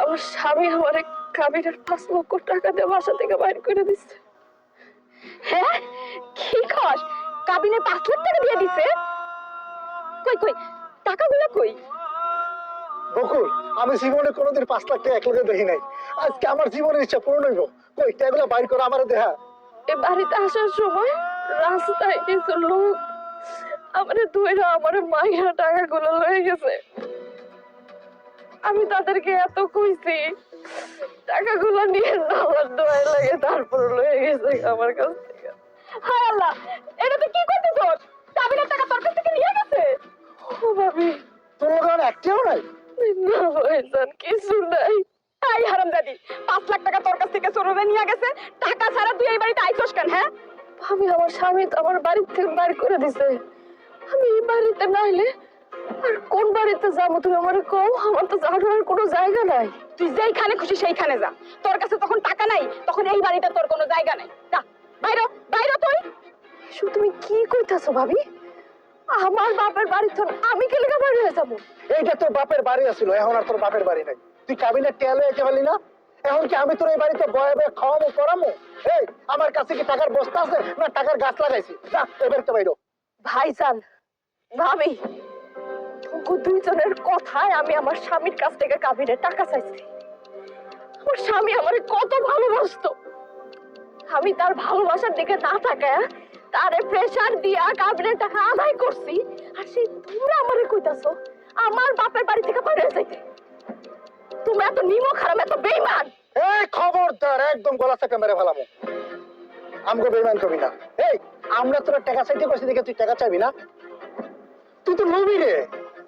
আমার স্বামী আমার কাবিনের 5 লক্ষ টাকা দিয়ে বাসা থেকে বাইর করে দিচ্ছে। হ্যাঁ, কি কস? কাবিনে 5 লাখ টাকা দিয়ে দিছে? কই কই টাকাগুলো কই? বকুল, আমি জীবনে কোনোদিন 5 লাখ টাকা একলগে দেখি নাই। আজকে আমার জীবনের ইচ্ছা পূরণ হইব। কই টাকাগুলো বাইর করে আমার দেখা। এই বাড়িতে আসার সময় রাস্তায় কিছু লোক আমারে ধইরা আমারে মাইরা টাকাগুলো লয়ে গেছে। আমি তাদেরকে এত কইছি টাকাগুলো নিয়ে আমার দোয়া লাগে, তারপর লয়ে গেছে আমার কাছ থেকে। হায় আল্লাহ, এটা তুই কি করতেছস? কাবিনের টাকা তোর কাছ থেকে নিয়ে গেছে? ও ভাবি, তোর লোক একটিও নাই। না ভাইজান, কিছু নাই। এই হারামজাদি, 5 লাখ টাকা তোর কাছ থেকে চোরেরা নিয়ে গেছে। টাকা ছাড়া তুই এই বাড়িতে আইছস কেন? হ্যাঁ, ভাবি, আমার স্বামী তো আমার বাড়ি থেকে বাইর করে দিছে। আমি এই বাড়িতে নাইলে আর কোন বাড়িতে যাবো তুমি আমারে কও? আমার তো যাওয়ার কোনো জায়গা নাই। তুই যেইখানে খুশি সেইখানে যা। তোর কাছে তখন টাকা নাই, তখন এই বাড়িতে তোর কোনো জায়গা নাই। যা বাইরে, বাইরে তুই। এসব তুমি কি কইতাছো ভাবি? আমার বাপের বাড়ি তো আমি কে লেগে বাইরে হয়ে যাবো? এইটা তোর বাপের বাড়ি আছিল, এখন আর তোর বাপের বাড়ি নাই। তুই কাবিনের টেলে এসে ফেলি না? এখন কি আমি তোর এই বাড়িতে বয়ে বয়ে খাওয়াবো পড়ামো? এই আমার কাছে কি টাকার বস্তা আছে না টাকার গাছ লাগাইছি? যা এবার তো বাইরো। ভাইজান, ভাবি, দুইজনের কথায় আমি আমার স্বামীর কাছ থেকে কাবিনের টাকা চাইছি। আমার স্বামী আমারে কত ভালোবাসতো, আমি তার ভালোবাসার দিকে না তাকায় তারে প্রেসার দিয়া কাবিনের টাকা আদায় করছি। আর সেই তোমরা আমারে কইতাছো আমার বাপের বাড়ি থেকে বাইরে যাইতে? তুমি এত নিমক হারাম, এত বেঈমান। এই খবরদার, একদম গলা চেপে মেরে ফেলামো। আমাকে বেইমান করবি না। এই আমরা তোর টাকা চাইতে করছি দেখে তুই টাকা চাইবি না? তুই তো লোভী রে।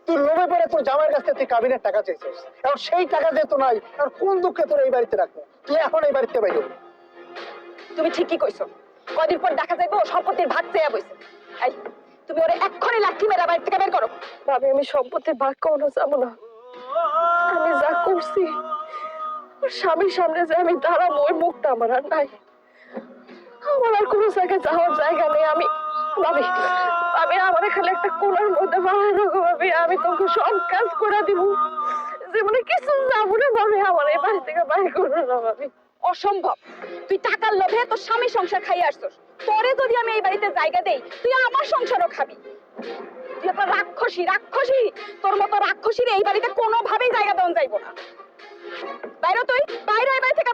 তুই লোভে পড়ে তোর জামাইয়ের কাছ থেকে তুই কাবিনের টাকা চাইছিস। এখন সেই টাকা যেহেতু নাই, আর কোন দুঃখে তোর এই বাড়িতে রাখবো? তুই এখন এই বাড়িতে বাইরো। তুমি ঠিকই কইছো। কদিন পর দেখা যাইবো সম্পত্তির ভাগ চেয়ে বইছে। এই তুমি ওরে এক্ষুনি লাঠি মেরে বাড়ি থেকে বের করো। ভাবি, আমি সম্পত্তির ভাগ কখনো যাবো না। আমি যা করছি আমার স্বামীর সামনে যে আমি দাঁড়াবো, ওই মুখটা আমার আর নাই। আমার আর কোনো জায়গায় যাওয়ার জায়গা নেই। আমি ভাবি, আমি আমার খালি একটা কোনার মধ্যে বাড়াই রাখো ভাবি। আমি তোকে সব কাজ করে দিব, জীবনে কিছু যাবো না ভাবি। আমার এই বাড়ি থেকে বাইর করো না ভাবি। অসম্ভব। তুই টাকার লোভে তোর স্বামী সংসার খাইয়ে আসছস। তোরে যদি আমি এই বাড়িতে জায়গা দেই, তুই আমার সংসারও খাবি। তুই একটা রাক্ষসী, রাক্ষসী। তোর মতো রাক্ষসীর এই বাড়িতে কোনোভাবেই জায়গা দেওয়া যাইব না। বাইরে তুই, বাইরে এই বাড়ি থেকে।